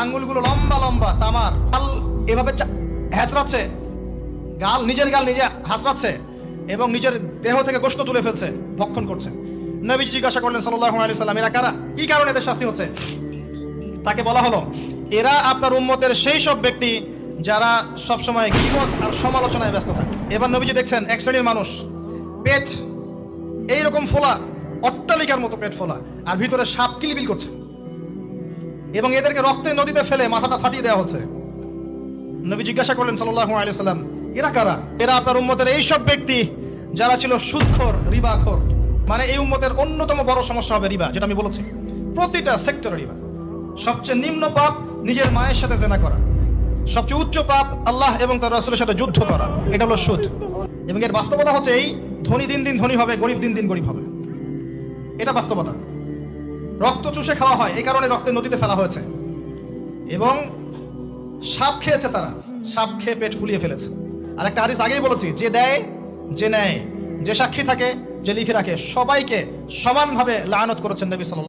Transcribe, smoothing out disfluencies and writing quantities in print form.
আঙ্গুলগুলো লম্বা লম্বা তামার, এভাবে হ্যাচড়াচ্ছে, নিজের গাল নিজে হাসড়াচ্ছে এবং নিজের দেহ থেকে গোশত তুলে ফেলছে, ভক্ষণ করছে। নবীজি জিজ্ঞাসা করলেন সাল্লাল্লাহু আলাইহি সাল্লাম, এরা কারা, কি কারণে এদের শাস্তি হচ্ছে? তাকে বলা হলো, এরা আপনার উম্মতের সেই সব ব্যক্তি যারা সবসময় গীবত আর সমালোচনায় ব্যস্ত থাকে। এবার নবীজি দেখছেন এক শ্রেণীর মানুষ, পেট এইরকম ফোলা, অট্টালিকার মতো পেট ফোলা, আর ভিতরে সাপ কিলবিল করছে এবং এদেরকে রক্তে নদীতে ফেলে মাথাটা ফাটিয়ে দেওয়া হচ্ছে। নবী জিজ্ঞাসা করলেন সাল্লাল্লাহু আলাইহি সাল্লাম, এরা কারা? এরা আপনার উম্মতের এই সব ব্যক্তি যারা ছিল সুদখোর, রিবাখোর। মানে এই উম্মতের অন্যতম বড় সমস্যা হবে রিবা, যেটা আমি বলেছি, প্রতিটা সেক্টরে রিবা। সবচেয়ে নিম্ন পাপ নিজের মায়ের সাথে জেনা করা, সবচেয়ে উচ্চ পাপ আল্লাহ এবং তার রাসূলের সাথে যুদ্ধ করা, এটা হলো সুদ। এবং এর বাস্তবতা হচ্ছে এই, ধনী দিন দিন ধনী হবে, গরিব দিন দিন গরিব হবে, এটা বাস্তবতা। রক্ত চুষে খাওয়া হয়, এই কারণে রক্তের নদীতে ফেলা হয়েছে। এবং সাপ খেয়েছে তারা, সাপ খেয়ে পেট ফুলিয়ে ফেলেছে। আর একটা হাদিস আগেই বলেছি, যে দেয়, যে নেয়, যে সাক্ষী থাকে, যে লিখে রাখে, সবাইকে সমানভাবে লানত করেছেন নবী সাল্লাল্লাহু